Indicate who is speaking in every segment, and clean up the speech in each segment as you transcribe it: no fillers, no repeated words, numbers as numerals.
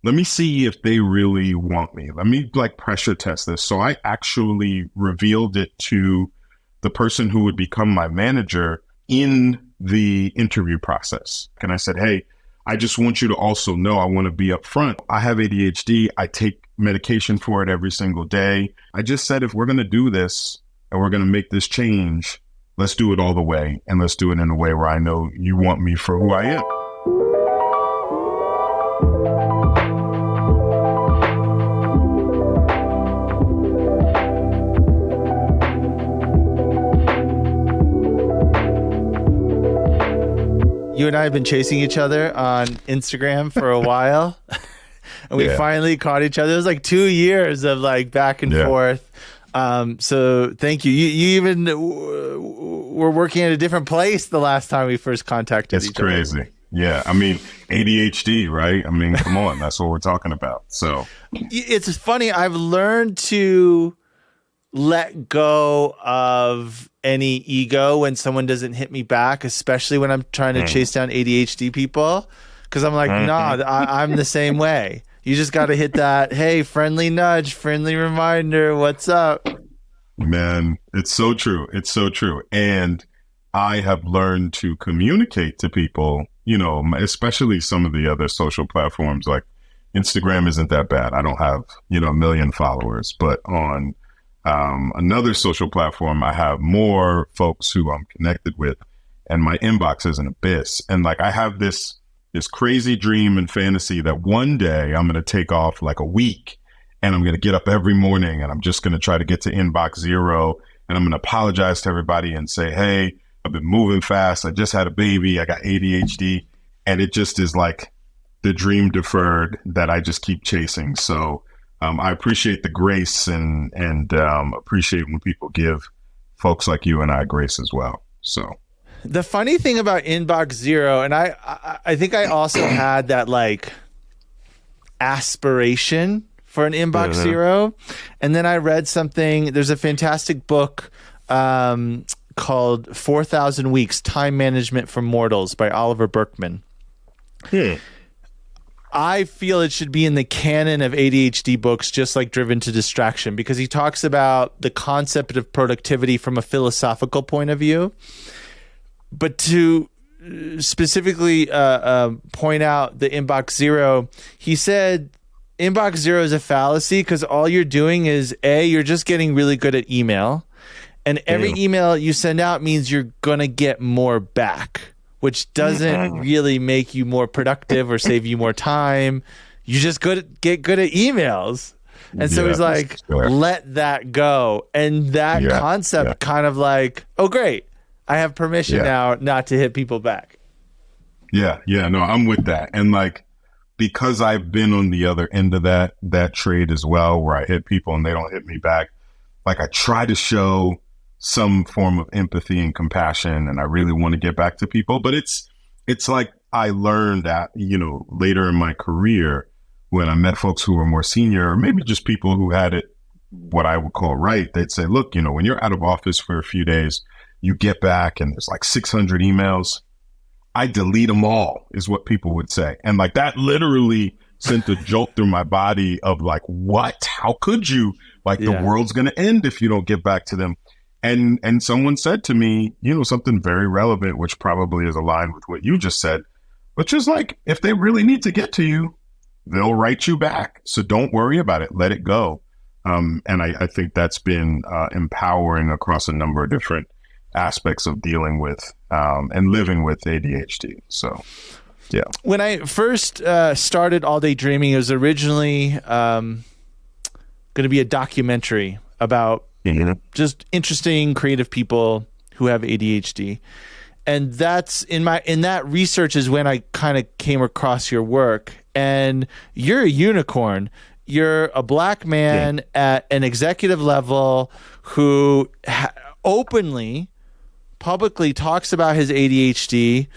Speaker 1: let me see if they really want me. Let me like pressure test this. So I actually revealed it to the person who would become my manager in the interview process. And I said, hey, I just want you to also know I want to be upfront. I have ADHD. I take medication for it every single day. I just said, if we're going to do this and we're going to make this change, let's do it all the way. And let's do it in a way where I know you want me for who I am.
Speaker 2: You and I have been chasing each other on Instagram for a while, and we finally caught each other. It was like 2 years of like back and forth. So thank you. You even were working at a different place the last time we first contacted each other.
Speaker 1: It's crazy. Yeah. I mean, ADHD, right? I mean, come on. That's what we're talking about. So
Speaker 2: it's funny. I've learned to let go of any ego when someone doesn't hit me back, especially when I'm trying to chase down ADHD people. Because I'm like, nah, I'm the same way. You just got to hit that, hey, friendly nudge, friendly reminder, what's up?
Speaker 1: Man, it's so true. It's so true. And I have learned to communicate to people, you know, especially some of the other social platforms, like Instagram isn't that bad. I don't have, you know, 1 million followers, but on another social platform, I have more folks who I'm connected with, and my inbox is an abyss. And like, I have this crazy dream and fantasy that one day I'm going to take off like a week, and I'm going to get up every morning, and I'm just going to try to get to inbox 0, and I'm going to apologize to everybody and say, hey, I've been moving fast. I just had a baby. I got ADHD. And it just is like the dream deferred that I just keep chasing. So I appreciate the grace and appreciate when people give folks like you and I grace as well. So
Speaker 2: the funny thing about inbox 0, and I think I also had that like aspiration for an inbox 0. And then I read something, there's a fantastic book called 4,000 Weeks, Time Management for Mortals by Oliver Burkeman. I feel it should be in the canon of ADHD books, just like Driven to Distraction, because he talks about the concept of productivity from a philosophical point of view. But to specifically point out the inbox 0, he said inbox 0 is a fallacy because all you're doing is, A, you're just getting really good at email. And every email you send out means you're going to get more back, which doesn't really make you more productive or save you more time. You just get good at emails. And so he's like, let that go. And that concept kind of like, oh, great. I have permission now not to hit people back.
Speaker 1: Yeah. No, I'm with that. And like, because I've been on the other end of that trade as well, where I hit people and they don't hit me back, like I try to show some form of empathy and compassion, and I really want to get back to people. But it's like I learned that, you know, later in my career when I met folks who were more senior, or maybe just people who had it, what I would call right, they'd say, look, you know, when you're out of office for a few days, you get back and there's like 600 emails. I delete them all, is what people would say. And like that literally sent a jolt through my body of like, what? How could you? Like the world's going to end if you don't get back to them. And someone said to me, you know, something very relevant, which probably is aligned with what you just said, which is like, if they really need to get to you, they'll write you back. So don't worry about it. Let it go. And I think that's been empowering across a number of different aspects of dealing with and living with ADHD. So, yeah.
Speaker 2: When I first started All Day Dreaming, it was originally going to be a documentary about just interesting, creative people who have ADHD. And that's in that research is when I kind of came across your work. And you're a unicorn. You're a Black man at an executive level who openly, publicly talks about his ADHD.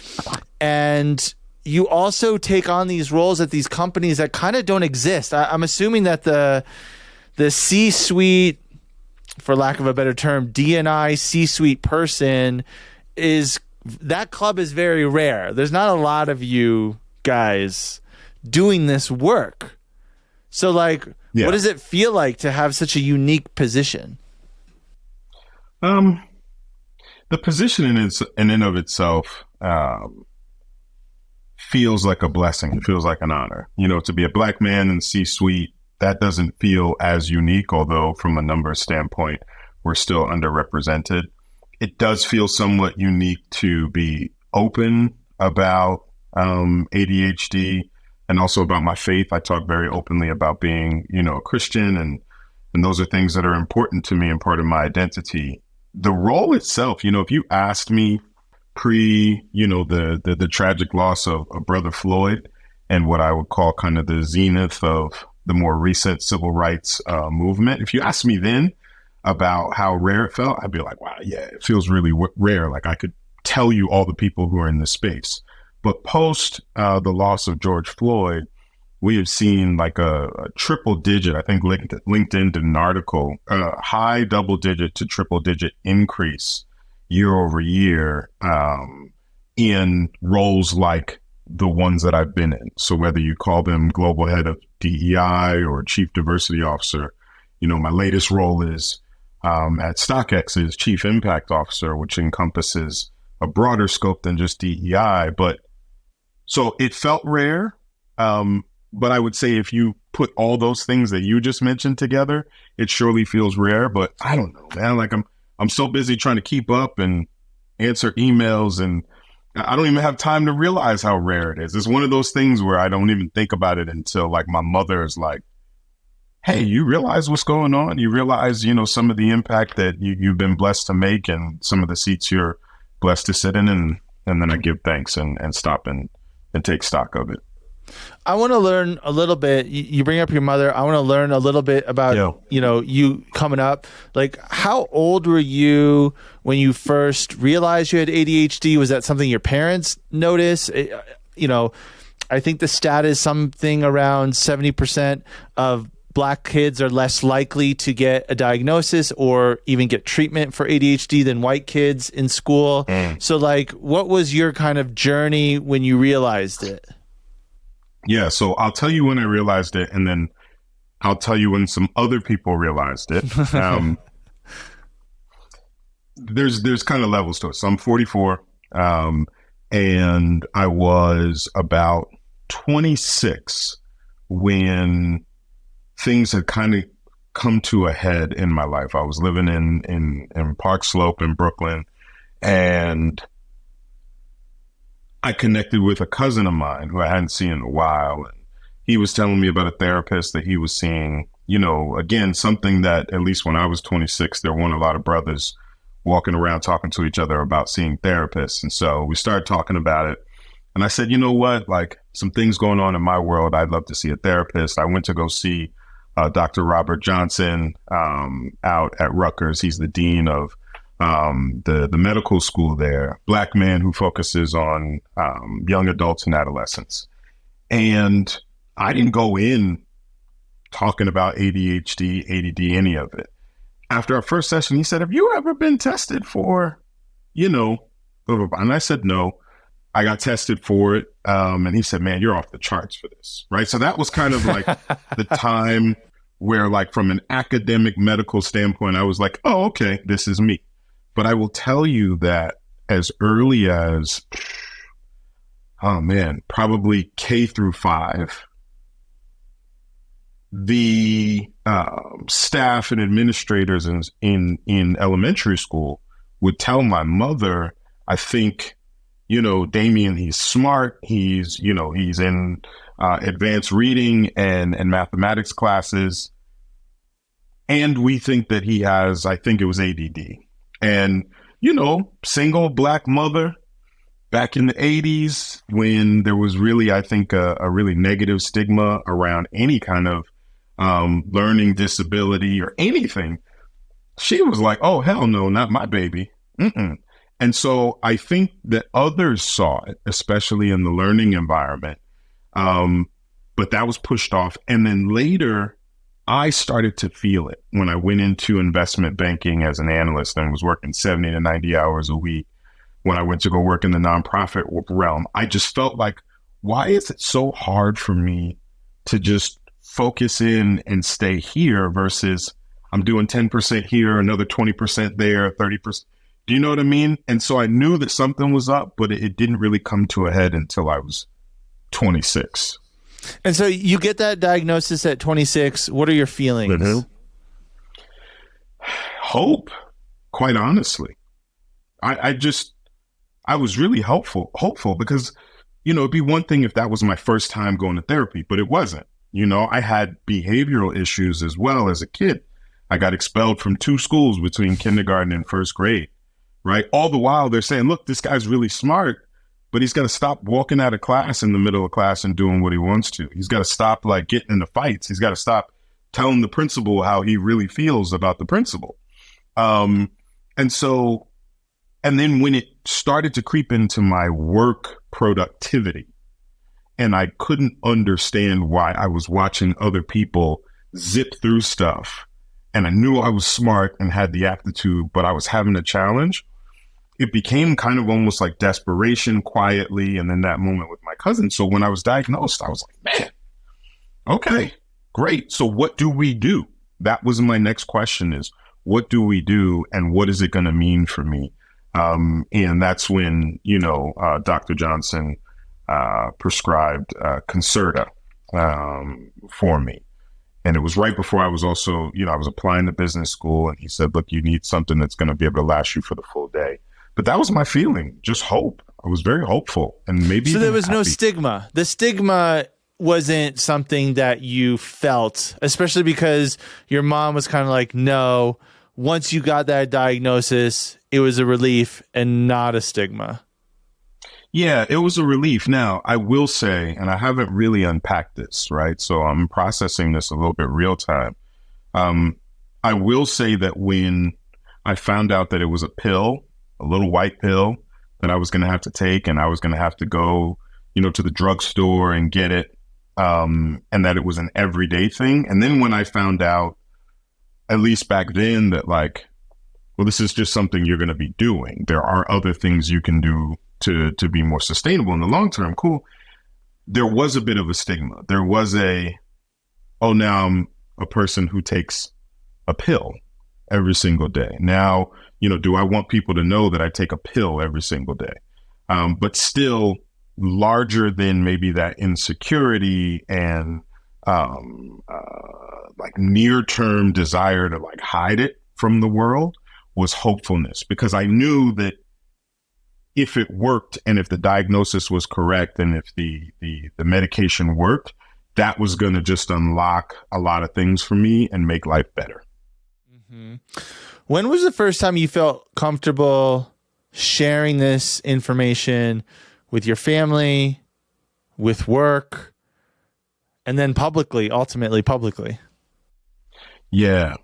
Speaker 2: And you also take on these roles at these companies that kind of don't exist. I'm assuming that the C-suite, for lack of a better term, D&I C-suite person that club is very rare. There's not a lot of you guys doing this work. So like,
Speaker 1: Yeah.
Speaker 2: what does it feel like to have such a unique position?
Speaker 1: The position in and of itself feels like a blessing. It feels like an honor. You know, to be a Black man in C-suite, that doesn't feel as unique, although from a numbers standpoint, we're still underrepresented. It does feel somewhat unique to be open about ADHD and also about my faith. I talk very openly about being, you know, a Christian, and those are things that are important to me and part of my identity. The role itself, you know, if you asked me pre, you know, the tragic loss of Brother Floyd and what I would call kind of the zenith of the more recent civil rights movement, if you asked me then about how rare it felt, I'd be like, wow, yeah, it feels really rare. Like I could tell you all the people who are in this space. But post the loss of George Floyd, we have seen like a triple digit, I think LinkedIn did an article, high double digit to triple digit increase year over year in roles like the ones that I've been in. So whether you call them global head of DEI or chief diversity officer, you know, my latest role is at StockX is chief impact officer, which encompasses a broader scope than just DEI. But so it felt rare. But I would say if you put all those things that you just mentioned together, it surely feels rare. But I don't know, man. Like I'm so busy trying to keep up and answer emails, and I don't even have time to realize how rare it is. It's one of those things where I don't even think about it until like my mother is like, hey, you realize what's going on? You realize, you know, some of the impact that you've been blessed to make and some of the seats you're blessed to sit in. And then I give thanks and stop and take stock of it.
Speaker 2: I want to learn a little bit. You bring up your mother. I want to learn a little bit about, you know, you coming up. Like, how old were you when you first realized you had ADHD? Was that something your parents noticed? You know, I think the stat is something around 70% of Black kids are less likely to get a diagnosis or even get treatment for ADHD than white kids in school. So, like, what was your kind of journey when you realized it?
Speaker 1: Yeah, so I'll tell you when I realized it, and then I'll tell you when some other people realized it. There's kind of levels to it. So I'm 44, and I was about 26 when things had kind of come to a head in my life. I was living in Park Slope in Brooklyn, and I connected with a cousin of mine who I hadn't seen in a while. And he was telling me about a therapist that he was seeing, you know, again, something that at least when I was 26, there weren't a lot of brothers walking around talking to each other about seeing therapists. And so we started talking about it. And I said, you know what, like some things going on in my world, I'd love to see a therapist. I went to go see Dr. Robert Johnson out at Rutgers. He's the dean of the medical school there, Black man who focuses on young adults and adolescents. And I didn't go in talking about ADHD, ADD, any of it. After our first session, he said, have you ever been tested for, you know, blah, blah, blah. And I said, no. I got tested for it. And he said, man, you're off the charts for this. Right. So that was kind of like the time where, like, from an academic medical standpoint, I was like, oh, okay, this is me. But I will tell you that as early as, oh man, probably K through 5, the staff and administrators in elementary school would tell my mother, I think, you know, Damian, he's smart. He's, you know, he's in advanced reading and mathematics classes. And we think that he has, I think it was ADD. And, you know, single Black mother back in the 80s when there was really, I think, a really negative stigma around any kind of learning disability or anything. She was like, oh, hell no, not my baby. Mm-mm. And so I think that others saw it, especially in the learning environment. But that was pushed off. And then later, I started to feel it when I went into investment banking as an analyst and was working 70 to 90 hours a week. When I went to go work in the nonprofit realm, I just felt like why is it so hard for me to just focus in and stay here versus I'm doing 10% here, another 20% there, 30%. Do you know what I mean? And so I knew that something was up, but it didn't really come to a head until I was 26.
Speaker 2: And so you get that diagnosis at 26. What are your feelings?
Speaker 1: Mm-hmm. Hope, quite honestly. I was really hopeful because, it'd be one thing if that was my first time going to therapy, but it wasn't. I had behavioral issues as well as a kid. I got expelled from 2 schools between kindergarten and first grade, right? All the while they're saying, look, this guy's really smart, but he's got to stop walking out of class in the middle of class and doing what he wants to. He's got to stop getting into fights. He's got to stop telling the principal how he really feels about the principal. And then when it started to creep into my work productivity, and I couldn't understand why I was watching other people zip through stuff, and I knew I was smart and had the aptitude, but I was having a challenge, it became kind of almost like desperation quietly. And then that moment with my cousin. So when I was diagnosed, I was like, man, okay, great. So what do we do? That was my next question is, what do we do? And what is it going to mean for me? And that's when, Dr. Johnson prescribed Concerta for me. And it was right before I was also, I was applying to business school. And he said, look, you need something that's going to be able to last you for the full day. But that was my feeling, just hope. I was very hopeful. And maybe
Speaker 2: so there was
Speaker 1: happy.
Speaker 2: No stigma. The stigma wasn't something that you felt, especially because your mom was kind of like, no, once you got that diagnosis, it was a relief and not a stigma.
Speaker 1: Yeah, it was a relief. Now, I will say, and I haven't really unpacked this, right? So I'm processing this a little bit real time. I will say that when I found out that it was a pill, a little white pill that I was going to have to take, and I was going to have to go, to the drugstore and get it, and that it was an everyday thing. And then when I found out, at least back then, that well, this is just something you're going to be doing. There are other things you can do to be more sustainable in the long term. Cool. There was a bit of a stigma. There was now I'm a person who takes a pill every single day. Now, do I want people to know that I take a pill every single day? But still larger than maybe that insecurity and near-term desire to hide it from the world was hopefulness, because I knew that if it worked and if the diagnosis was correct and if the medication worked, that was going to just unlock a lot of things for me and make life better.
Speaker 2: Mm-hmm. When was the first time you felt comfortable sharing this information with your family, with work, and then ultimately publicly?
Speaker 1: Yeah.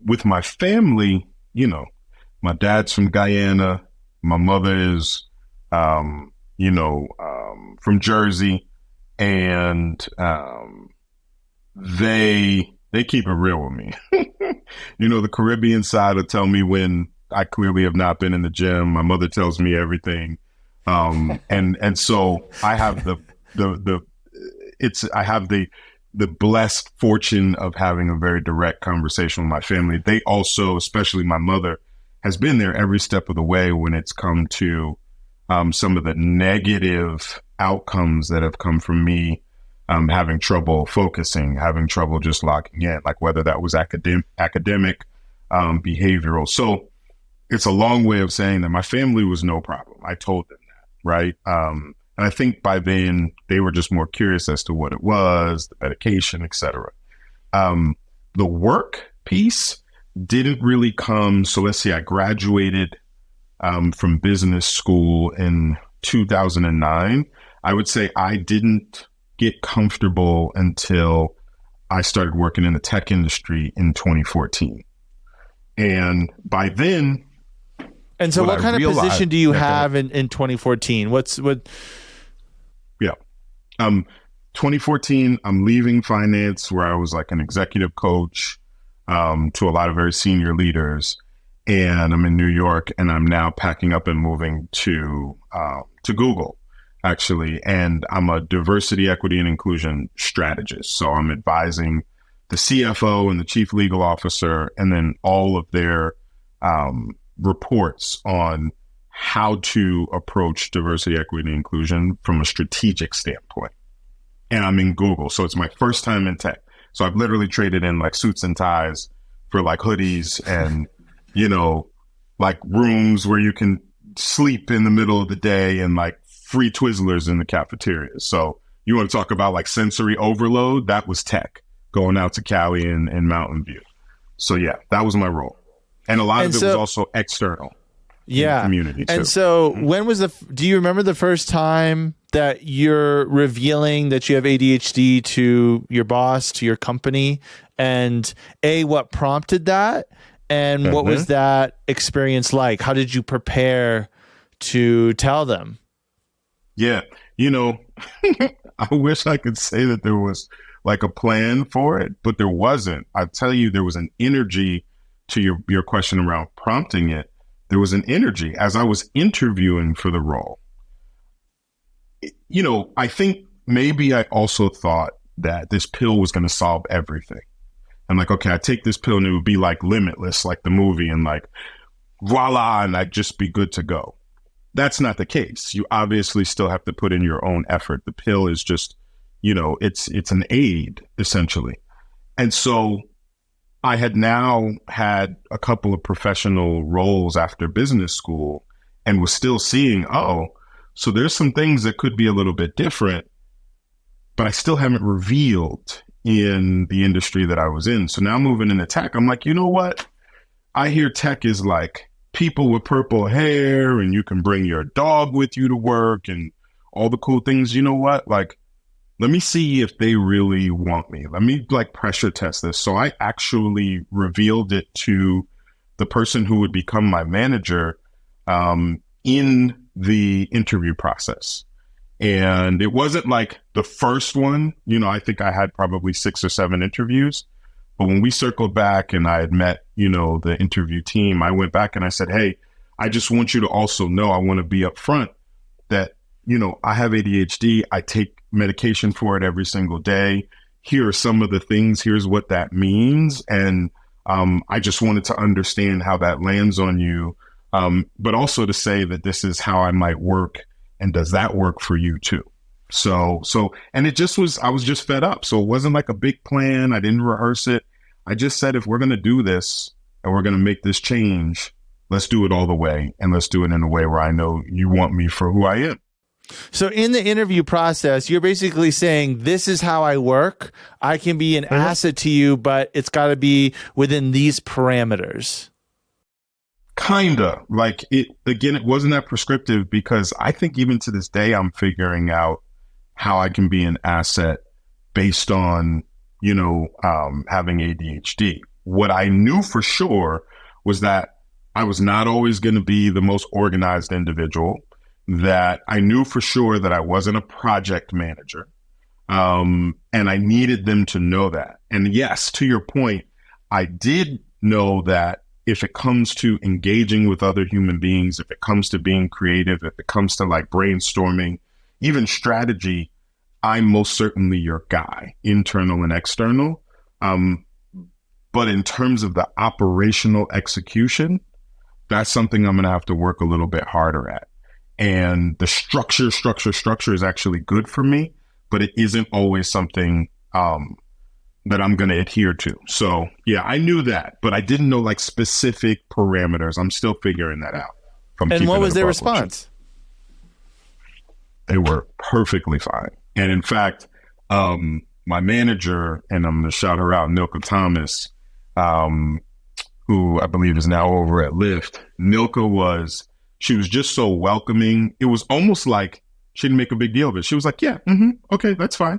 Speaker 1: With my family, my dad's from Guyana. My mother is, from Jersey, and they keep it real with me. The Caribbean side will tell me when I clearly have not been in the gym. My mother tells me everything, and so I have the blessed fortune of having a very direct conversation with my family. They also, especially my mother, has been there every step of the way when it's come to some of the negative outcomes that have come from me having trouble focusing, having trouble just locking in, whether that was academic, behavioral. So it's a long way of saying that my family was no problem. I told them that, right? And I think by then they were just more curious as to what it was, the medication, et cetera. The work piece didn't really come. So let's see, I graduated from business school in 2009. I would say I didn't get comfortable until I started working in the tech industry in 2014. And by then,
Speaker 2: and so what kind of position do you have in 2014?
Speaker 1: Yeah. 2014, I'm leaving finance, where I was an executive coach to a lot of very senior leaders. And I'm in New York, and I'm now packing up and moving to Google. actually, and I'm a diversity, equity, and inclusion strategist. So I'm advising the CFO and the chief legal officer, and then all of their reports on how to approach diversity, equity, and inclusion from a strategic standpoint. And I'm in Google, so it's my first time in tech. So I've literally traded in like suits and ties for like hoodies and, like rooms where you can sleep in the middle of the day and like free Twizzlers in the cafeteria. So you want to talk about like sensory overload? That was tech, going out to Cali and Mountain View. So yeah, that was my role. And a lot of it was also external.
Speaker 2: Yeah.
Speaker 1: Community too.
Speaker 2: And so when was do you remember the first time that you're revealing that you have ADHD to your boss, to your company? And what prompted that? And what was that experience like? How did you prepare to tell them?
Speaker 1: Yeah. I wish I could say that there was like a plan for it, but there wasn't. I tell you, there was an energy to your question around prompting it. There was an energy as I was interviewing for the role. I think maybe I also thought that this pill was going to solve everything. I'm like, okay, I take this pill and it would be like limitless, like the movie, and like, voila, and I'd just be good to go. That's not the case. You obviously still have to put in your own effort. The pill is just, it's an aid, essentially. And so I had now had a couple of professional roles after business school and was still seeing, so there's some things that could be a little bit different, but I still haven't revealed in the industry that I was in. So now moving into tech, I'm like, you know what? I hear tech is like people with purple hair and you can bring your dog with you to work and all the cool things. You know what? Like, let me see if they really want me. Let me like pressure test this. So I actually revealed it to the person who would become my manager in the interview process. And it wasn't like the first one, I think I had probably 6 or 7 interviews. But when we circled back and I had met, the interview team, I went back and I said, hey, I just want you to also know, I want to be upfront that, I have ADHD. I take medication for it every single day. Here are some of the things. Here's what that means. And I just wanted to understand how that lands on you. But also to say that this is how I might work. And does that work for you too? So, and it just was, I was just fed up. So it wasn't like a big plan. I didn't rehearse it. I just said, if we're going to do this and we're going to make this change, let's do it all the way. And let's do it in a way where I know you want me for who I am.
Speaker 2: So in the interview process, you're basically saying, this is how I work. I can be an asset to you, but it's got to be within these parameters.
Speaker 1: Kinda. Like it wasn't that prescriptive because I think even to this day, I'm figuring out how I can be an asset based on, having ADHD. What I knew for sure was that I was not always going to be the most organized individual, that I knew for sure that I wasn't a project manager. And I needed them to know that. And yes, to your point, I did know that if it comes to engaging with other human beings, if it comes to being creative, if it comes to like brainstorming, even strategy, I'm most certainly your guy, internal and external. But in terms of the operational execution, that's something I'm going to have to work a little bit harder at. And the structure is actually good for me, but it isn't always something that I'm going to adhere to. So yeah, I knew that, but I didn't know like specific parameters. I'm still figuring that out.
Speaker 2: And what was their response?
Speaker 1: They were perfectly fine. And in fact, my manager, and I'm going to shout her out, Nilka Thomas, who I believe is now over at Lyft. Nilka she was just so welcoming. It was almost like she didn't make a big deal of it. She was like, yeah, okay, that's fine.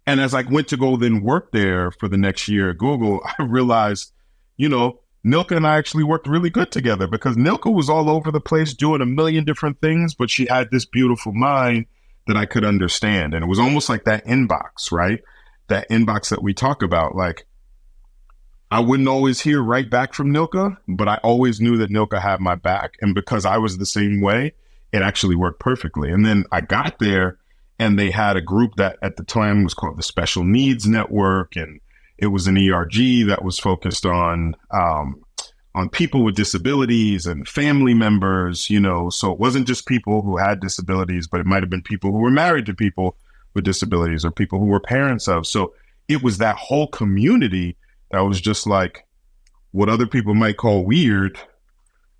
Speaker 1: And as I went to go then work there for the next year at Google, I realized, Nilka and I actually worked really good together because Nilka was all over the place doing a million different things, but she had this beautiful mind that I could understand. And it was almost like that inbox, right? That inbox that we talk about. Like, I wouldn't always hear right back from Nilka, but I always knew that Nilka had my back. And because I was the same way, it actually worked perfectly. And then I got there and they had a group that at the time was called the Special Needs Network. And it was an ERG that was focused on people with disabilities and family members, you know, so it wasn't just people who had disabilities, but it might have been people who were married to people with disabilities or people who were parents of. So it was that whole community that was just like what other people might call weird,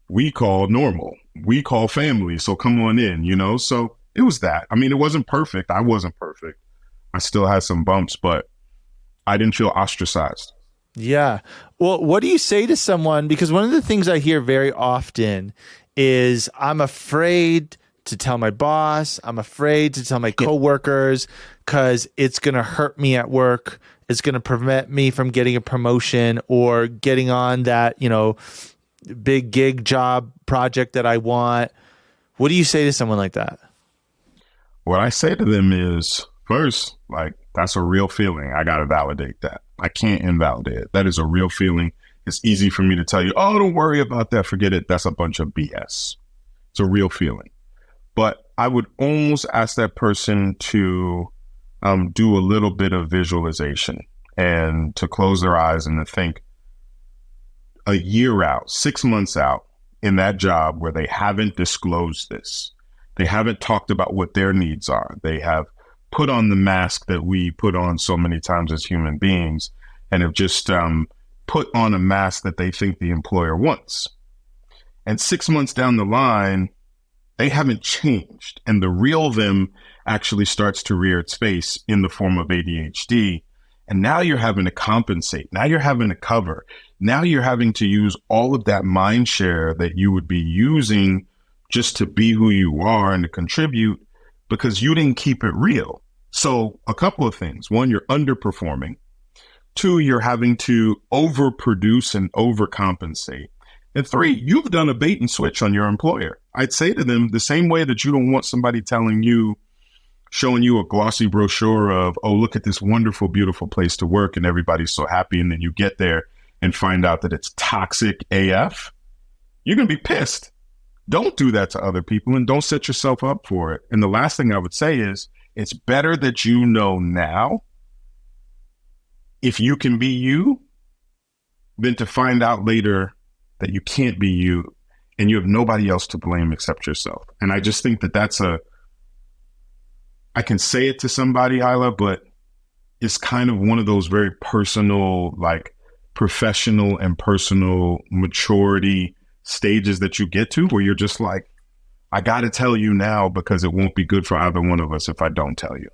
Speaker 1: we call normal, we call family. So come on in, you know? So it was that. I mean, it wasn't perfect. I wasn't perfect. I still had some bumps, but I didn't feel ostracized.
Speaker 2: Yeah. Well, what do you say to someone? Because one of the things I hear very often is I'm afraid to tell my boss, I'm afraid to tell my coworkers because it's going to hurt me at work. It's going to prevent me from getting a promotion or getting on that, you know, big gig job project that I want. What do you say to someone like that?
Speaker 1: What I say to them is, first, like, that's a real feeling. I got to validate that. I can't invalidate it. That is a real feeling. It's easy for me to tell you, oh, don't worry about that. Forget it. That's a bunch of BS. It's a real feeling. But I would almost ask that person to do a little bit of visualization and to close their eyes and to think a year out, 6 months out in that job where they haven't disclosed this. They haven't talked about what their needs are. They have put on the mask that we put on so many times as human beings and have just put on a mask that they think the employer wants. And 6 months down the line, they haven't changed. And the real them actually starts to rear its face in the form of ADHD. And now you're having to compensate. Now you're having to cover. Now you're having to use all of that mind share that you would be using just to be who you are and to contribute because you didn't keep it real. So a couple of things. One, you're underperforming. Two, you're having to overproduce and overcompensate. And three, you've done a bait and switch on your employer. I'd say to them the same way that you don't want somebody showing you a glossy brochure of, oh, look at this wonderful, beautiful place to work and everybody's so happy. And then you get there and find out that it's toxic AF. You're going to be pissed. Don't do that to other people and don't set yourself up for it. And the last thing I would say is it's better that you know now if you can be you than to find out later that you can't be you and you have nobody else to blame except yourself. And I just think that I can say it to somebody, Isla, but it's kind of one of those very personal, like professional and personal maturity stages that you get to where you're just like, I got to tell you now because it won't be good for either one of us if I don't tell you.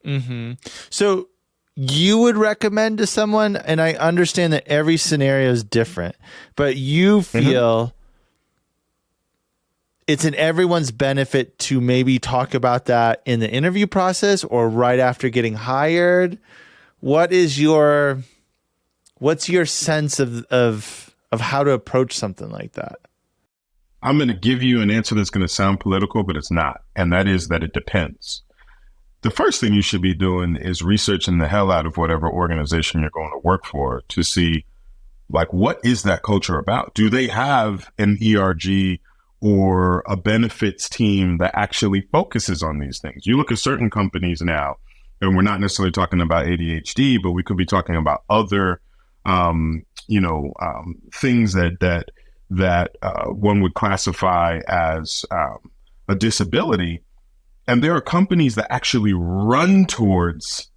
Speaker 1: Mm-hmm.
Speaker 2: So you would recommend to someone, and I understand that every scenario is different, but you feel it's in everyone's benefit to maybe talk about that in the interview process or right after getting hired. What's your sense of how to approach something like that?
Speaker 1: I'm going to give you an answer that's going to sound political, but it's not. And that is that it depends. The first thing you should be doing is researching the hell out of whatever organization you're going to work for to see, like, what is that culture about? Do they have an ERG or a benefits team that actually focuses on these things? You look at certain companies now, and we're not necessarily talking about ADHD, but we could be talking about other, things that one would classify as a disability. And there are companies that actually run towards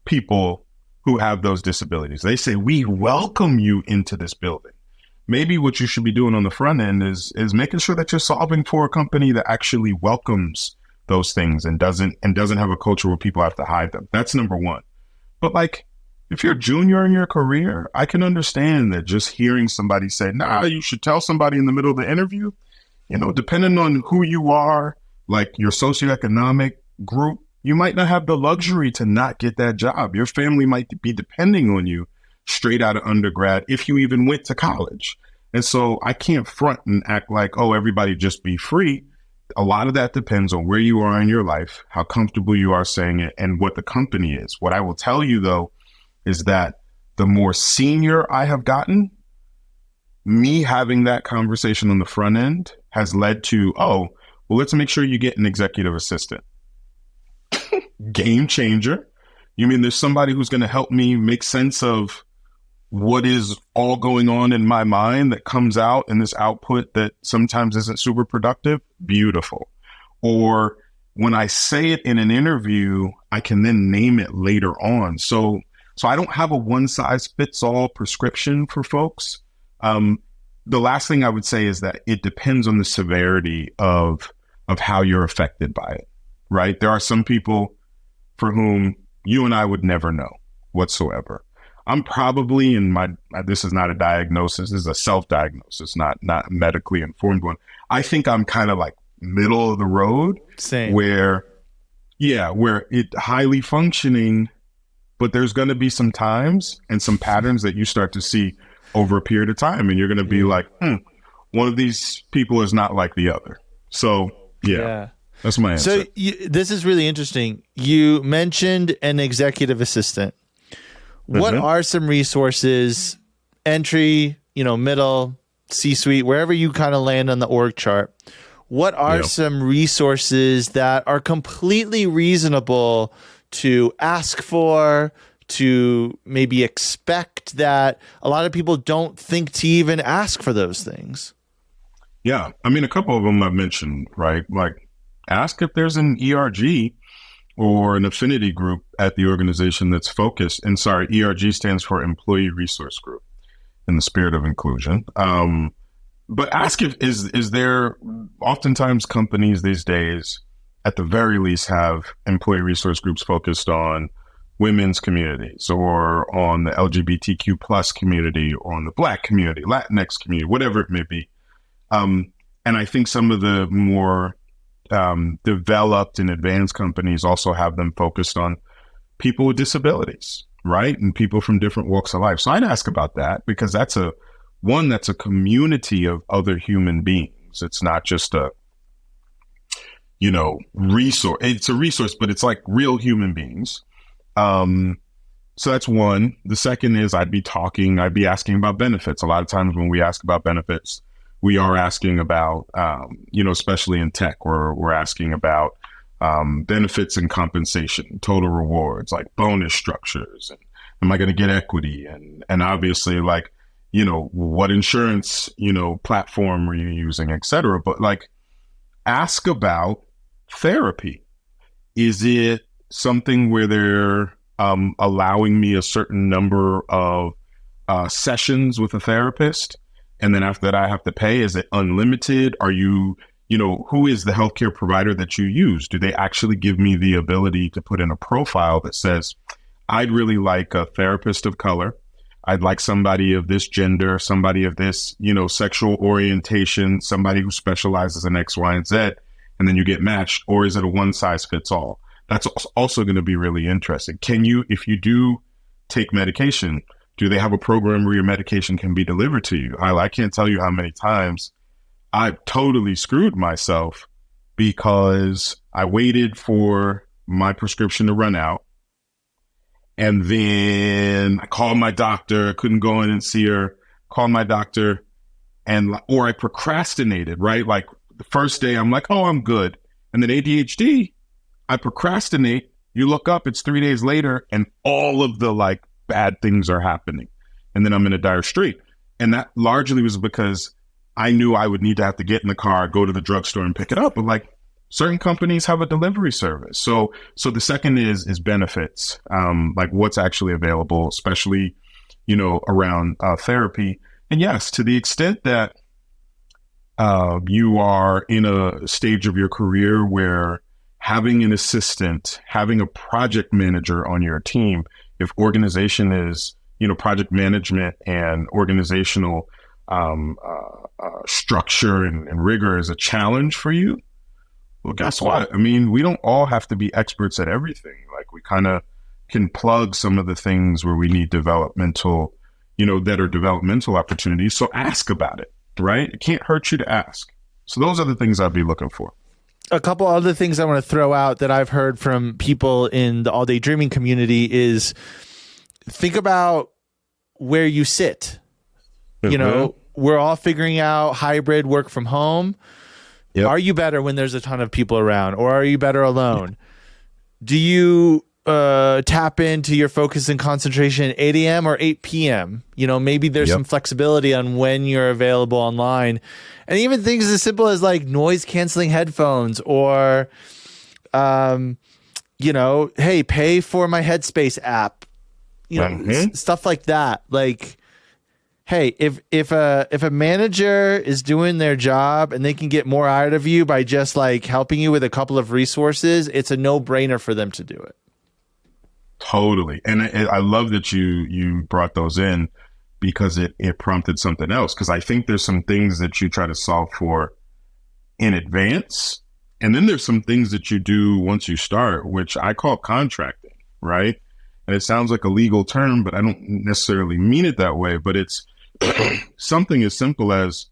Speaker 1: people who have those disabilities. They say, we welcome you into this building. Maybe what you should be doing on the front end is making sure that you're solving for a company that actually welcomes those things and doesn't have a culture where people have to hide them. That's number one. But like, if you're a junior in your career, I can understand that just hearing somebody say, nah, you should tell somebody in the middle of the interview, depending on who you are, like your socioeconomic group, you might not have the luxury to not get that job. Your family might be depending on you straight out of undergrad if you even went to college. And so I can't front and act like, oh, everybody just be free. A lot of that depends on where you are in your life, how comfortable you are saying it, and what the company is. What I will tell you, though, is that the more senior I have gotten, me having that conversation on the front end has led to, oh, Well, let's make sure you get an executive assistant. Game changer. You mean there's somebody who's going to help me make sense of what is all going on in my mind that comes out in this output that sometimes isn't super productive? Beautiful. Or when I say it in an interview, I can then name it later on. So I don't have a one size fits all prescription for folks. The last thing I would say is that it depends on the severity of how you're affected by it, right? There are some people for whom you and I would never know whatsoever. I'm probably this is not a diagnosis, this is a self-diagnosis, not medically informed one. I think I'm kind of like middle of the road.
Speaker 2: Same.
Speaker 1: where it highly functioning, but there's going to be some times and some patterns that you start to see over a period of time. And you're going to be like, one of these people is not like the other. So yeah. That's my answer.
Speaker 2: So this is really interesting. You mentioned an executive assistant. What are some resources, entry, middle, C-suite, wherever you kind of land on the org chart? What are some resources that are completely reasonable to ask for, to maybe expect, that a lot of people don't think to even ask for those things?
Speaker 1: Yeah. I mean, a couple of them I've mentioned, right? Like, ask if there's an ERG or an affinity group at the organization that's focused. And sorry, ERG stands for Employee Resource Group, in the spirit of inclusion. But ask if is there, oftentimes companies these days, at the very least, have employee resource groups focused on women's communities or on the LGBTQ plus community or on the Black community, Latinx community, whatever it may be. And I think some of the more developed and advanced companies also have them focused on people with disabilities, right? And people from different walks of life. So I'd ask about that, because that's a community of other human beings. It's not just a, resource. It's a resource, but it's like real human beings. So that's one. The second is I'd be asking about benefits. A lot of times when we ask about benefits, we are asking about, especially in tech, we're asking about benefits and compensation, total rewards, like bonus structures. And am I going to get equity? And obviously, like, what insurance, platform are you using, et cetera. But like, ask about therapy. Is it something where they're allowing me a certain number of sessions with a therapist? And then after that, I have to pay? Is it unlimited? Are you, who is the healthcare provider that you use? Do they actually give me the ability to put in a profile that says, I'd really like a therapist of color. I'd like somebody of this gender, somebody of this, sexual orientation, somebody who specializes in X, Y, and Z, and then you get matched? Or is it a one size fits all? That's also going to be really interesting. Can you, if you do take medication, do they have a program where your medication can be delivered to you? I can't tell you how many times I've totally screwed myself because I waited for my prescription to run out. And then I called my doctor, couldn't go in and see her, called my doctor, or I procrastinated, right? Like the first day I'm like, oh, I'm good. And then ADHD, I procrastinate. You look up, it's 3 days later, and all of the like bad things are happening. And then I'm in a dire strait. And that largely was because I knew I would need to have to get in the car, go to the drugstore and pick it up. But like, certain companies have a delivery service. So the second is benefits, like what's actually available, especially, around therapy. And yes, to the extent that you are in a stage of your career where having an assistant, having a project manager on your team, if organization is, project management and organizational structure and rigor is a challenge for you, well, guess what? I mean, we don't all have to be experts at everything. Like, we kind of can plug some of the things where we need developmental, that are developmental opportunities. So ask about it, right? It can't hurt you to ask. So those are the things I'd be looking for.
Speaker 2: A couple other things I want to throw out that I've heard from people in the all-day dreaming community is think about where you sit. We're all figuring out hybrid work from home.
Speaker 1: Yep.
Speaker 2: Are you better when there's a ton of people around, or are you better alone? Do you tap into your focus and concentration at 8 a.m. or 8 p.m.? Maybe there's some flexibility on when you're available online. And even things as simple as like noise canceling headphones, or, hey, pay for my Headspace app, stuff like that. Like, hey, if a manager is doing their job and they can get more out of you by just like helping you with a couple of resources, it's a no-brainer for them to do it.
Speaker 1: Totally. And I love that you brought those in, because it prompted something else. Because I think there's some things that you try to solve for in advance. And then there's some things that you do once you start, which I call contracting, right? And it sounds like a legal term, but I don't necessarily mean it that way. But it's something as simple as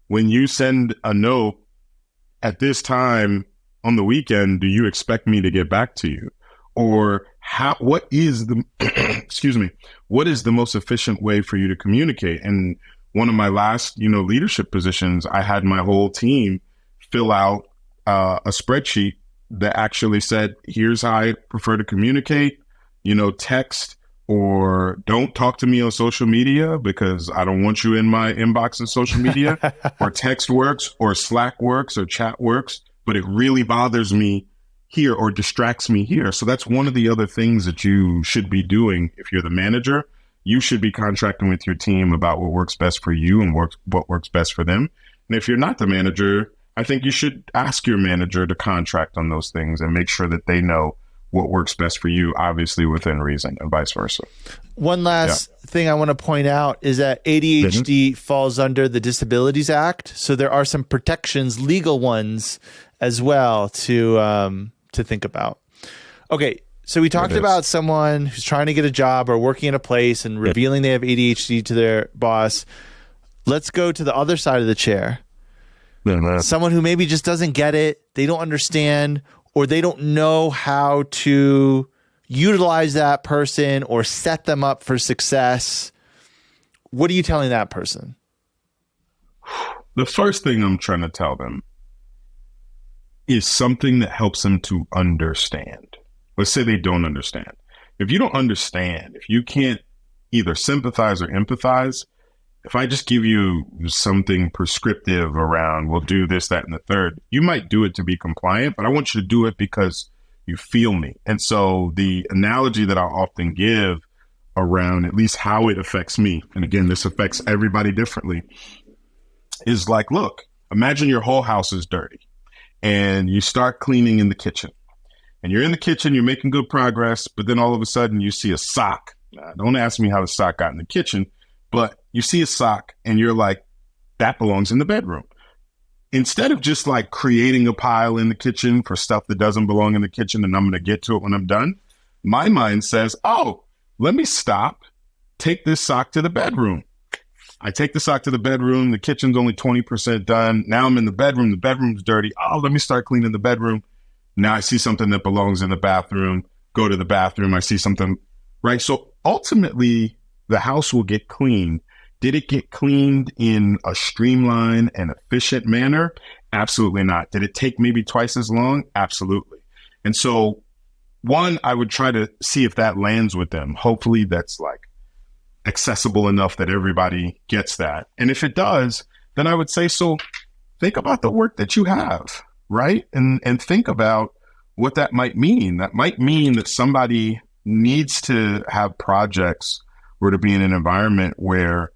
Speaker 1: when you send a note at this time on the weekend, do you expect me to get back to you? Or what is the, what is the most efficient way for you to communicate? And one of my last, leadership positions, I had my whole team fill out a spreadsheet that actually said, here's how I prefer to communicate, text, or don't talk to me on social media because I don't want you in my inbox on social media, or text works, or Slack works, or chat works, but it really bothers me here or distracts me here. So that's one of the other things that you should be doing. If you're the manager, you should be contracting with your team about what works best for you and what works best for them. And if you're not the manager, I think you should ask your manager to contract on those things and make sure that they know what works best for you, obviously within reason, and vice versa.
Speaker 2: One last thing I want to point out is that ADHD falls under the Disabilities Act. So there are some protections, legal ones as well, to think about. Okay, so we talked about someone who's trying to get a job or working in a place and revealing they have ADHD to their boss. Let's go to the other side of the chair. Someone who maybe just doesn't get it, they don't understand, or they don't know how to utilize that person or set them up for success. What are you telling that person?
Speaker 1: The first thing I'm trying to tell them is something that helps them to understand. Let's say they don't understand. If you don't understand, if you can't either sympathize or empathize, if I just give you something prescriptive around, we'll do this, that, and the third, you might do it to be compliant, but I want you to do it because you feel me. And so the analogy that I often give around at least how it affects me, and again, this affects everybody differently, is like, look, imagine your whole house is dirty and you start cleaning in the kitchen. And you're in the kitchen, you're making good progress, but then all of a sudden you see a sock. Now, don't ask me how the sock got in the kitchen, but you see a sock and you're like, that belongs in the bedroom. Instead of just like creating a pile in the kitchen for stuff that doesn't belong in the kitchen and I'm going to get to it when I'm done, my mind says, oh, let me stop, take this sock to the bedroom. I take the sock to the bedroom. The kitchen's only 20% done. Now I'm in the bedroom. The bedroom's dirty. Oh, let me start cleaning the bedroom. Now I see something that belongs in the bathroom. Go to the bathroom. I see something, right? So ultimately, the house will get cleaned. Did it get cleaned in a streamlined and efficient manner? Absolutely not. Did it take maybe twice as long? Absolutely. And so, one, I would try to see if that lands with them. Hopefully that's like accessible enough that everybody gets that. And if it does, then I would say, so think about the work that you have, right? And think about what that might mean. That might mean that somebody needs to have projects or to be in an environment where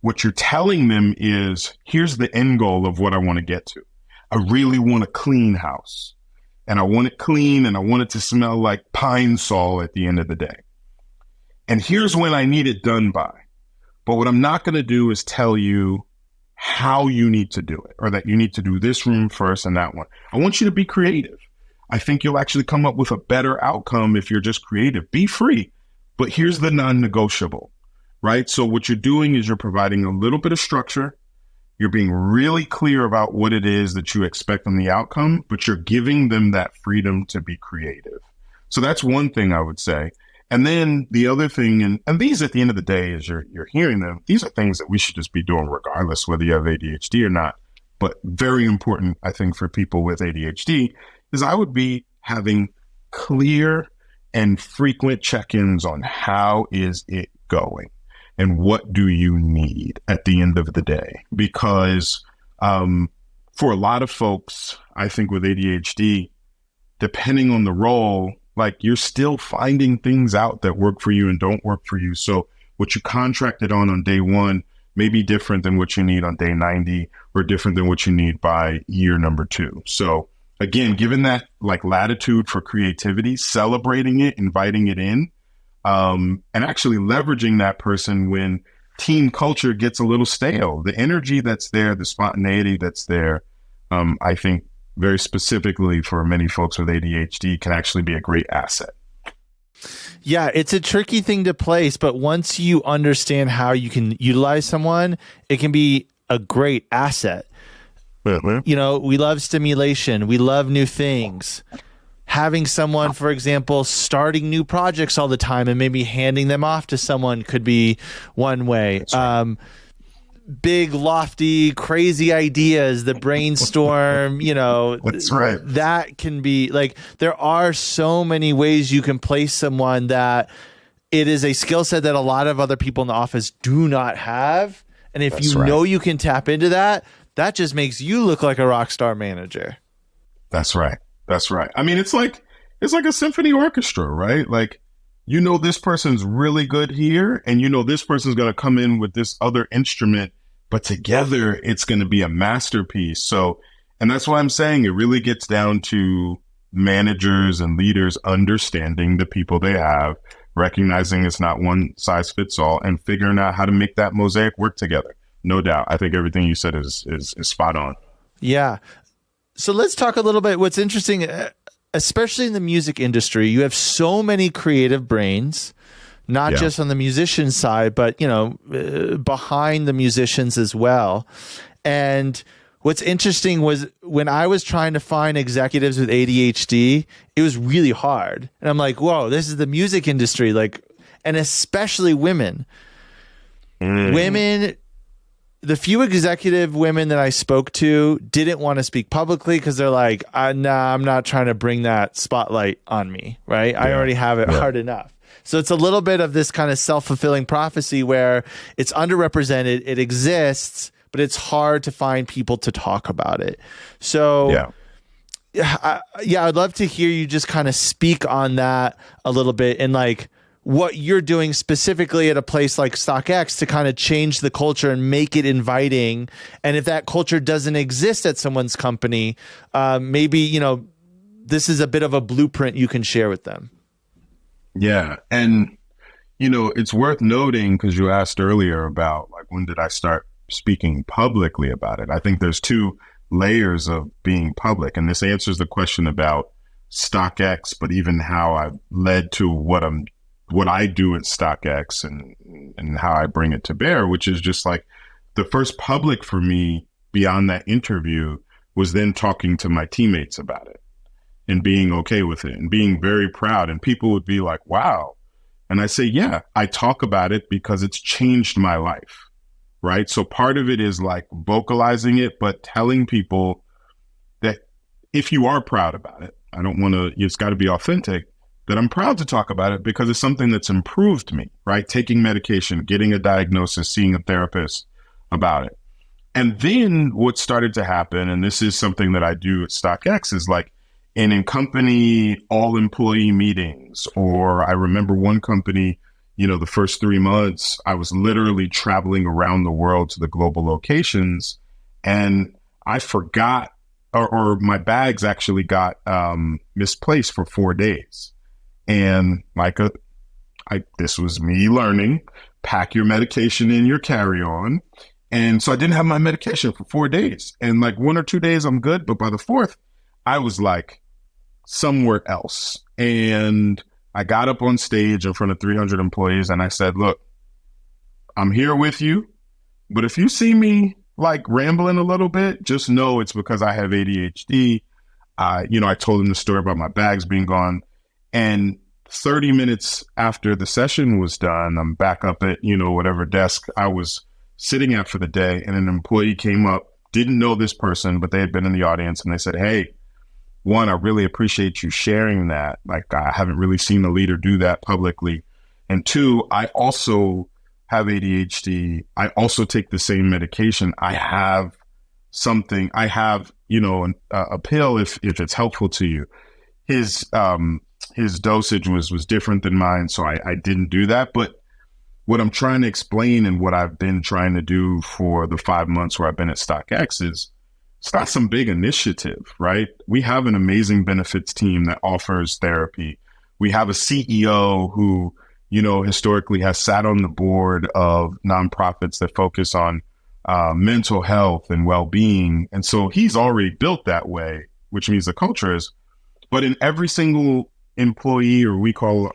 Speaker 1: what you're telling them is, here's the end goal of what I want to get to. I really want a clean house, and I want it clean, and I want it to smell like pine sol at the end of the day. And here's when I need it done by. But what I'm not going to do is tell you how you need to do it, or that you need to do this room first and that one. I want you to be creative. I think you'll actually come up with a better outcome if you're just creative. Be free. But here's the non-negotiable, right? So what you're doing is you're providing a little bit of structure. You're being really clear about what it is that you expect from the outcome, but you're giving them that freedom to be creative. So that's one thing I would say. And then the other thing, and these at the end of the day, as you're hearing them, these are things that we should just be doing regardless whether you have ADHD or not. but very important, I think, for people with ADHD, is I would be having clear and frequent check-ins on how is it going and what do you need at the end of the day. Because for a lot of folks, I think with ADHD, depending on the role, like you're still finding things out that work for you and don't work for you. So what you contracted on day one may be different than what you need on day 90 or different than what you need by year number 2. So again, given that like latitude for creativity, celebrating it, inviting it in, and actually leveraging that person when team culture gets a little stale. The energy that's there, the spontaneity that's there, I think very specifically for many folks with ADHD can actually be a great asset.
Speaker 2: Yeah, it's a tricky thing to place, but once you understand how you can utilize someone, it can be a great asset. You know, we love stimulation. We love new things. Having someone, for example, starting new projects all the time and maybe handing them off to someone could be one way. Right. Big, lofty, crazy ideas, the brainstorm, you know,
Speaker 1: that's right.
Speaker 2: That can be like, there are so many ways you can place someone that it is a skill set that a lot of other people in the office do not have. And if you know you can tap into that, that just makes you look like a rock star manager.
Speaker 1: That's right. That's right. I mean, it's like a symphony orchestra, right? Like, you know, this person's really good here, and you know, this person's going to come in with this other instrument, but together it's going to be a masterpiece. So, and that's why I'm saying it really gets down to managers and leaders understanding the people they have, recognizing it's not one size fits all, and figuring out how to make that mosaic work together. No doubt. I think everything you said is spot on.
Speaker 2: Yeah. So let's talk a little bit. What's interesting, especially in the music industry, you have so many creative brains, not just on the musician side, but, you know, behind the musicians as well. And what's interesting was when I was trying to find executives with ADHD, it was really hard. And I'm like, whoa, this is the music industry, like, and especially women. Women, the few executive women that I spoke to didn't want to speak publicly because they're like, nah, I'm not trying to bring that spotlight on me, right? I already have it hard enough. So it's a little bit of this kind of self-fulfilling prophecy where it's underrepresented, it exists, but it's hard to find people to talk about it. So I'd love to hear you just kind of speak on that a little bit and like what you're doing specifically at a place like StockX to kind of change the culture and make it inviting. And if that culture doesn't exist at someone's company, maybe, you know, this is a bit of a blueprint you can share with them.
Speaker 1: Yeah. And, you know, it's worth noting because you asked earlier about like, when did I start speaking publicly about it? I think there's 2 layers of being public. And this answers the question about StockX, but even how I led to what I do at StockX and how I bring it to bear, which is just like the first public for me beyond that interview was then talking to my teammates about it and being okay with it and being very proud. And people would be like, wow. And I say, yeah, I talk about it because it's changed my life. Right. So part of it is like vocalizing it, but telling people that if you are proud about it, it's got to be authentic, that I'm proud to talk about it because it's something that's improved me, right? Taking medication, getting a diagnosis, seeing a therapist about it. And then what started to happen, and this is something that I do at StockX, is like in company all employee meetings, or I remember one company, you know, the first 3 months, I was literally traveling around the world to the global locations, and I forgot, or my bags actually got misplaced for 4 days. And like this was me learning, pack your medication in your carry-on. And so I didn't have my medication for 4 days. And like 1 or 2 days, I'm good. But by the 4th, I was like somewhere else. And I got up on stage in front of 300 employees and I said, look, I'm here with you. But if you see me like rambling a little bit, just know it's because I have ADHD. I told them the story about my bags being gone. And 30 minutes after the session was done, I'm back up at, whatever desk I was sitting at for the day. And an employee came up didn't know this person, but they had been in the audience, and they said, hey, one, I really appreciate you sharing that. Like, I haven't really seen a leader do that publicly. And two, I also have ADHD. I also take the same medication. I have something, a pill if it's helpful to you. His dosage was different than mine, so I didn't do that. But what I'm trying to explain and what I've been trying to do for the 5 months where I've been at StockX is it's not some big initiative, right? We have an amazing benefits team that offers therapy. We have a CEO who, historically has sat on the board of nonprofits that focus on mental health and well-being. And so he's already built that way, which means the culture is, but in every single employee, or we call,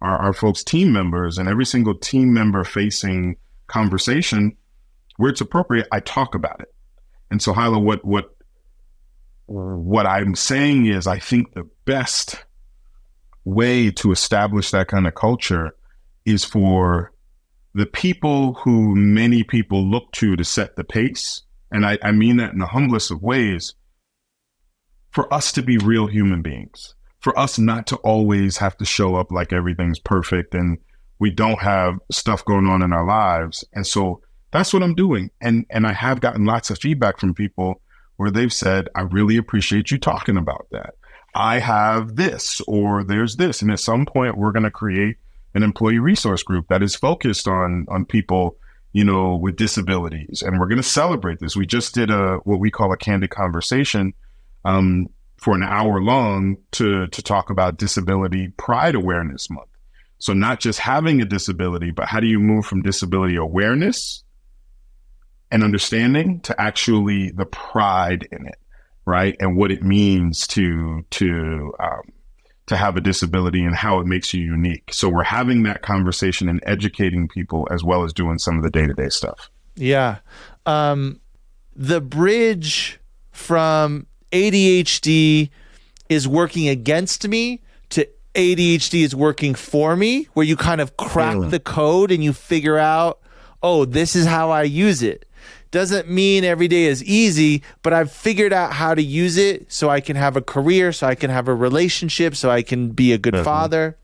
Speaker 1: our folks team members, and every single team member facing conversation where it's appropriate, I talk about it. And so, Hyla, what I'm saying is, I think the best way to establish that kind of culture is for the people who many people look to set the pace. And I mean that in the humblest of ways, for us to be real human beings, for us not to always have to show up like everything's perfect and we don't have stuff going on in our lives. And so that's what I'm doing. And I have gotten lots of feedback from people where they've said, I really appreciate you talking about that. I have this, or there's this. And at some point, we're going to create an employee resource group that is focused on people, with disabilities. And we're going to celebrate this. We just did what we call a candid conversation for an hour long to talk about Disability Pride Awareness Month. So not just having a disability, but how do you move from disability awareness and understanding to actually the pride in it, right? And what it means to have a disability and how it makes you unique. So we're having that conversation and educating people as well as doing some of the day-to-day stuff.
Speaker 2: Yeah. The bridge from ADHD is working against me to ADHD is working for me, where you kind of crack the code and you figure out, oh, this is how I use it. Doesn't mean every day is easy, but I've figured out how to use it so I can have a career, so I can have a relationship, so I can be a good father.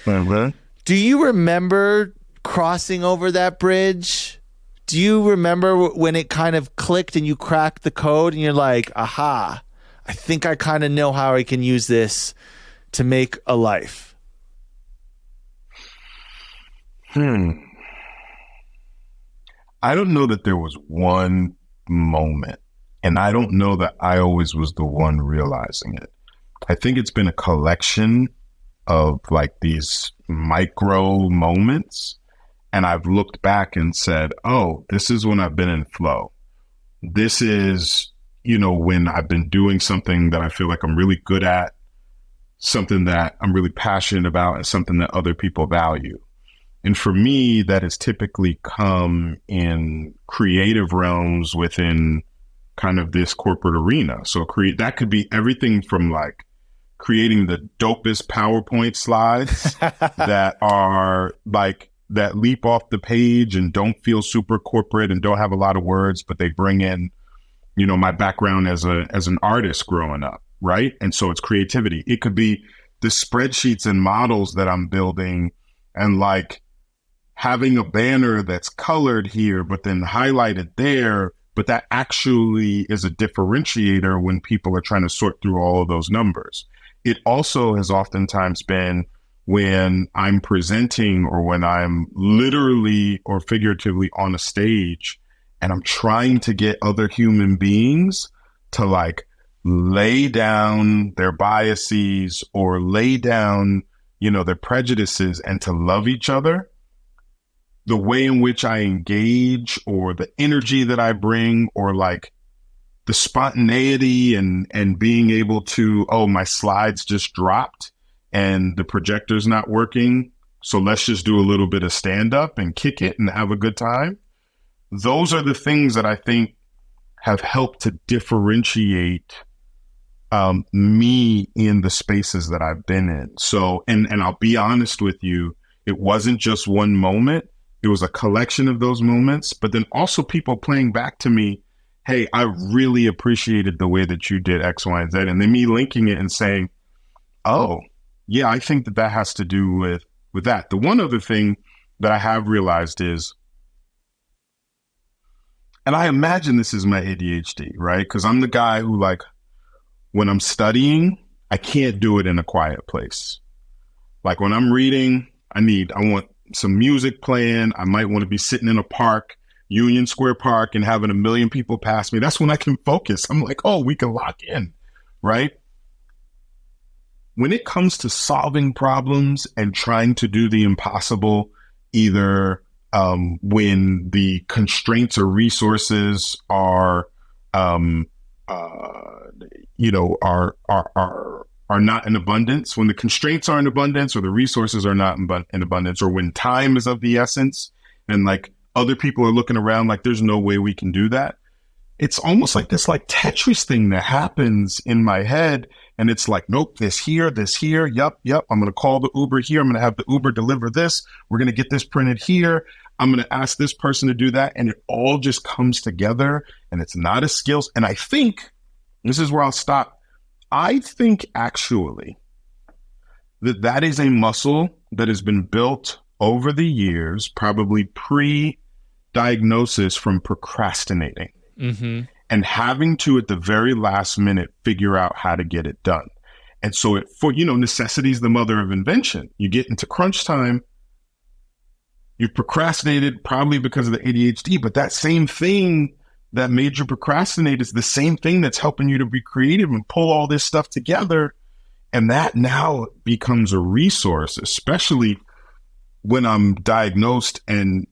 Speaker 2: Do you remember crossing over that bridge? Do you remember when it kind of clicked and you cracked the code and you're like, aha, I think I kind of know how I can use this to make a life?
Speaker 1: I don't know that there was one moment, and I don't know that I always was the one realizing it. I think it's been a collection of like these micro moments, and I've looked back and said, oh, this is when I've been in flow. This is, when I've been doing something that I feel like I'm really good at, something that I'm really passionate about, and something that other people value. And for me, that has typically come in creative realms within kind of this corporate arena. So that could be everything from like creating the dopest PowerPoint slides that are like, that leap off the page and don't feel super corporate and don't have a lot of words, but they bring in, my background as an artist growing up, right? And so it's creativity. It could be the spreadsheets and models that I'm building and like having a banner that's colored here, but then highlighted there, but that actually is a differentiator when people are trying to sort through all of those numbers. It also has oftentimes been when I'm presenting or when I'm literally or figuratively on a stage and I'm trying to get other human beings to like lay down their biases or lay down, their prejudices and to love each other. The way in which I engage or the energy that I bring or like the spontaneity and being able to, oh, my slides just dropped and the projector's not working, so let's just do a little bit of stand up and kick it and have a good time. Those are the things that I think have helped to differentiate me in the spaces that I've been in. So, and I'll be honest with you, it wasn't just one moment. It was a collection of those moments, but then also people playing back to me hey, I really appreciated the way that you did X, Y, and Z. And then me linking it and saying, oh, yeah, I think that has to do with that. The one other thing that I have realized is, and I imagine this is my ADHD, right? Because I'm the guy who, like, when I'm studying, I can't do it in a quiet place. Like when I'm reading, I want some music playing. I might want to be sitting in a park, Union Square Park, and having a million people pass me. That's when I can focus. I'm like, oh, we can lock in, right? When it comes to solving problems and trying to do the impossible, either when the constraints or resources are, are not in abundance, when the constraints are in abundance or the resources are not in abundance, or when time is of the essence and like other people are looking around like there's no way we can do that. It's almost like this like Tetris thing that happens in my head. And it's like, nope, this here. Yep. I'm going to call the Uber here. I'm going to have the Uber deliver this. We're going to get this printed here. I'm going to ask this person to do that. And it all just comes together, and it's not a skills. And I think this is where I'll stop. I think actually that is a muscle that has been built over the years, probably pre-diagnosis, from procrastinating. Mm-hmm. And having to, at the very last minute, figure out how to get it done. And so necessity is the mother of invention. You get into crunch time, you've procrastinated probably because of the ADHD, but that same thing that made you procrastinate is the same thing that's helping you to be creative and pull all this stuff together. And that now becomes a resource, especially when I'm diagnosed and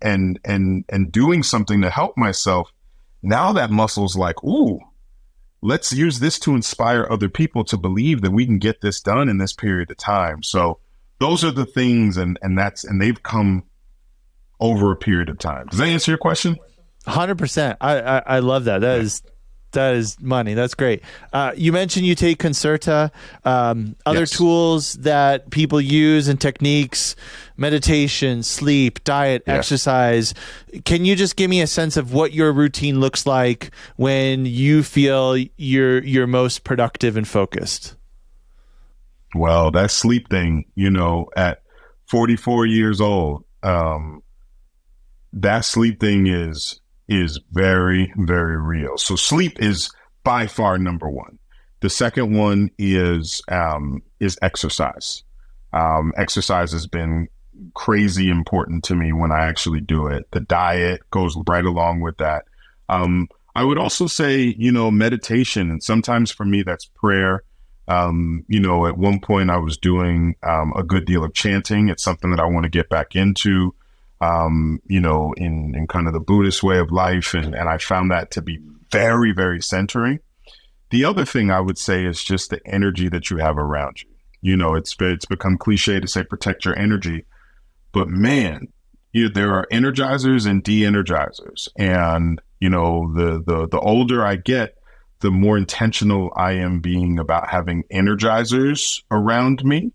Speaker 1: doing something to help myself. Now that muscle's like, ooh, let's use this to inspire other people to believe that we can get this done in this period of time. So those are the things, and they've come over a period of time. Does that answer your question?
Speaker 2: 100%. I love that. That is money. That's great. You mentioned you take Concerta, other tools that people use and techniques, meditation, sleep, diet, exercise. Can you just give me a sense of what your routine looks like when you feel you're most productive and focused?
Speaker 1: Well, that sleep thing, at 44 years old, that sleep thing is very, very real. So sleep is by far number one. The second one is exercise. Exercise has been crazy important to me when I actually do it. The diet goes right along with that. I would also say, meditation, and sometimes for me that's prayer. At one point I was doing a good deal of chanting. It's something that I want to get back into. In kind of the Buddhist way of life. And I found that to be very, very centering. The other thing I would say is just the energy that you have around you. It's become cliche to say protect your energy, but man, there are energizers and de-energizers. And, the older I get, the more intentional I am being about having energizers around me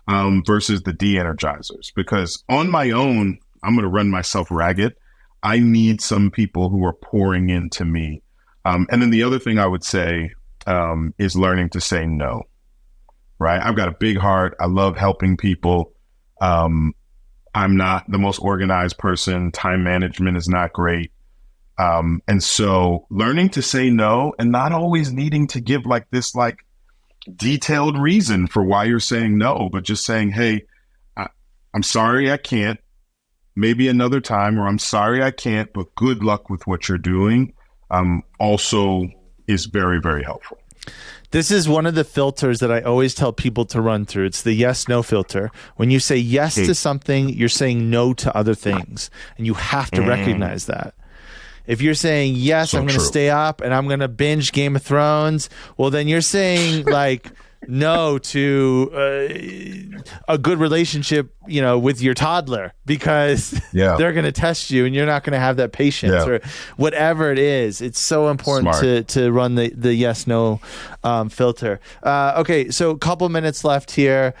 Speaker 1: versus the de-energizers, because on my own, I'm going to run myself ragged. I need some people who are pouring into me. And then the other thing I would say is learning to say no, right? I've got a big heart. I love helping people. I'm not the most organized person. Time management is not great. And so learning to say no and not always needing to give this detailed reason for why you're saying no, but just saying, hey, I'm sorry, I can't. Maybe another time, or I'm sorry I can't, but good luck with what you're doing, also is very, very helpful.
Speaker 2: This is one of the filters that I always tell people to run through. It's the yes-no filter. When you say yes to something, you're saying no to other things, and you have to recognize that. If you're saying, yes, I'm going to stay up and I'm going to binge Game of Thrones, well, then you're saying no to a good relationship, with your toddler, because they're going to test you and you're not going to have that patience or whatever it is. It's so important to run the yes, no filter. Okay. So a couple minutes left here.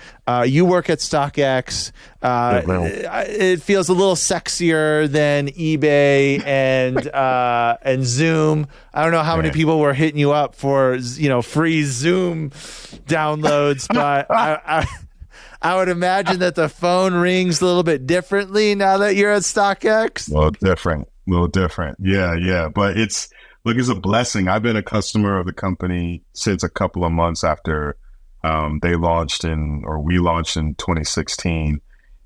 Speaker 2: You work at StockX. It feels a little sexier than eBay and Zoom. I don't know how many people were hitting you up for, free Zoom downloads, but I would imagine that the phone rings a little bit differently now that you're at StockX.
Speaker 1: A little different. Yeah. But it's a blessing. I've been a customer of the company since a couple of months after we launched in 2016.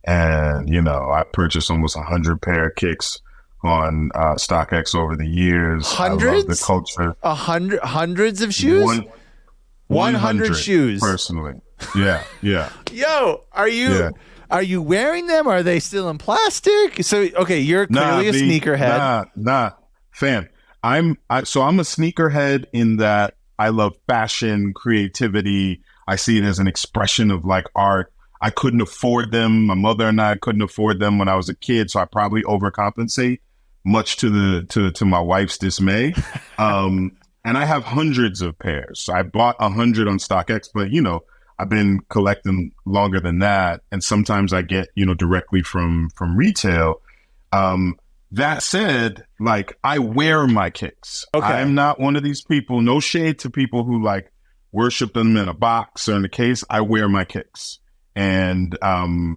Speaker 1: And, I purchased almost 100 pair of kicks on StockX over the years.
Speaker 2: Hundreds?
Speaker 1: I love the culture.
Speaker 2: Hundreds of shoes? 100 shoes.
Speaker 1: Personally. Yeah.
Speaker 2: Yo, are you wearing them? Are they still in plastic? So, okay, you're clearly a sneakerhead.
Speaker 1: Nah. Fam, I'm a sneakerhead in that I love fashion, creativity. I see it as an expression of like art. I couldn't afford them. My mother and I couldn't afford them when I was a kid, so I probably overcompensate, much to my wife's dismay. And I have hundreds of pairs. So I bought 100 on StockX, but I've been collecting longer than that, and sometimes I get directly from retail. That said, like, I wear my kicks. Okay. I'm not one of these people. No shade to people who like worship them in a box or in a case. I wear my kicks. And so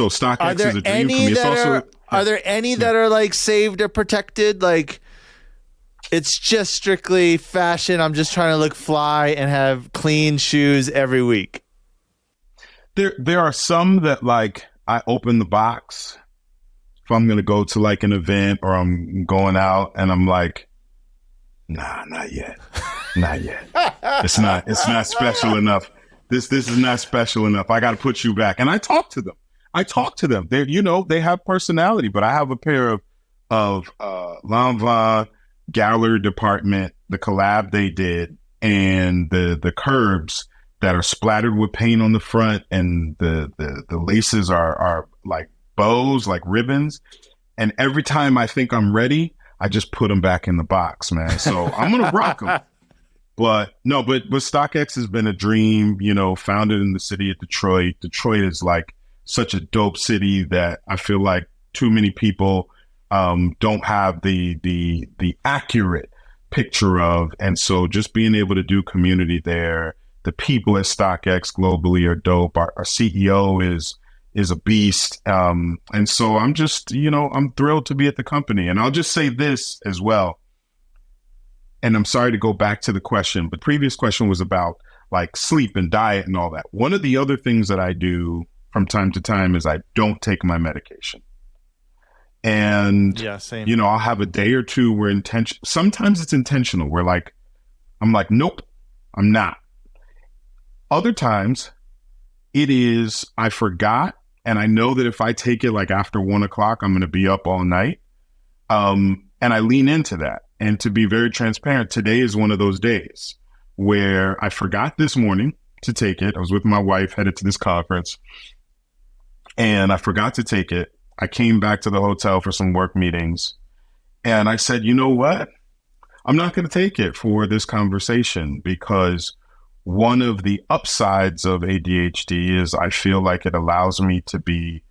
Speaker 1: StockX is a dream for me. It's also,
Speaker 2: are there any that are like saved or protected? Like, it's just strictly fashion. I'm just trying to look fly and have clean shoes every week.
Speaker 1: There are some that like I open the box if I'm going to go to like an event or I'm going out and I'm like, nah, not yet. Not yet. It's not special enough. This is not special enough. I got to put you back. And I talk to them. They have personality, but I have a pair of Lanvin Gallard department, the collab they did, and the curbs that are splattered with paint on the front, and the laces are like bows, like ribbons. And every time I think I'm ready, I just put them back in the box, man. So I'm going to rock them. But StockX has been a dream, founded in the city of Detroit. Detroit is like such a dope city that I feel like too many people don't have the accurate picture of. And so just being able to do community there, the people at StockX globally are dope. Our CEO is a beast. And so I'm just, I'm thrilled to be at the company. And I'll just say this as well. And I'm sorry to go back to the question, but previous question was about like sleep and diet and all that. One of the other things that I do from time to time is I don't take my medication. And,
Speaker 2: same.
Speaker 1: I'll have a day or two where sometimes it's intentional, where like, I'm like, nope, I'm not. Other times it is, I forgot. And I know that if I take it like after 1 o'clock, I'm going to be up all night. And I lean into that. And to be very transparent, today is one of those days where I forgot this morning to take it. I was with my wife, headed to this conference, and I forgot to take it. I came back to the hotel for some work meetings, and I said, you know what? I'm not going to take it for this conversation, because one of the upsides of ADHD is I feel like it allows me to be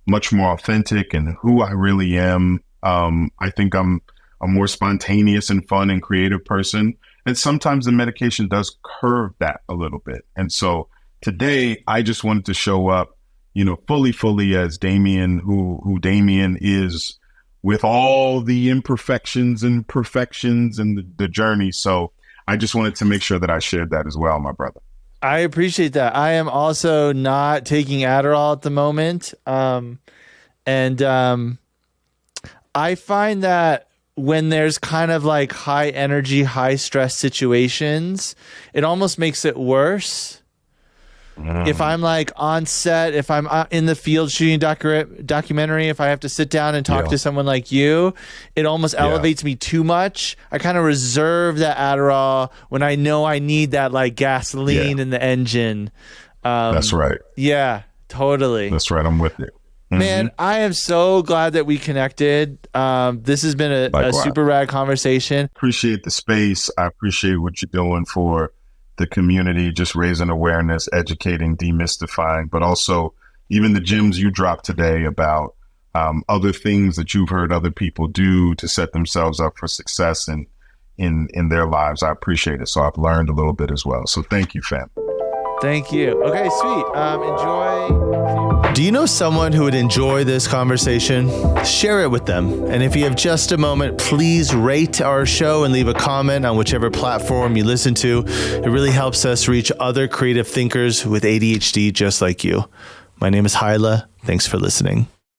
Speaker 1: much more authentic in who I really am. I think I'm a more spontaneous and fun and creative person. And sometimes the medication does curve that a little bit. And so today I just wanted to show up, fully as Damian, who Damian is, with all the imperfections and perfections and the journey. So I just wanted to make sure that I shared that as well, my brother.
Speaker 2: I appreciate that. I am also not taking Adderall at the moment. I find that when there's kind of like high energy, high stress situations, it almost makes it worse. if I'm like on set, if I'm in the field shooting documentary, if I have to sit down and talk to someone like you, it almost elevates me too much. I kind of reserve that Adderall when I know I need that like gasoline in the engine.
Speaker 1: That's right.
Speaker 2: Yeah, totally.
Speaker 1: That's right. I'm with you.
Speaker 2: Man, I am so glad that we connected. This has been a super rad conversation.
Speaker 1: Appreciate the space. I appreciate what you're doing for the community, just raising awareness, educating, demystifying, but also even the gems you dropped today about other things that you've heard other people do to set themselves up for success in their lives. I appreciate it. So I've learned a little bit as well. So thank you, fam.
Speaker 2: Thank you. Okay, sweet. Enjoy. Do you know someone who would enjoy this conversation? Share it with them. And if you have just a moment, please rate our show and leave a comment on whichever platform you listen to. It really helps us reach other creative thinkers with ADHD just like you. My name is Hyla. Thanks for listening.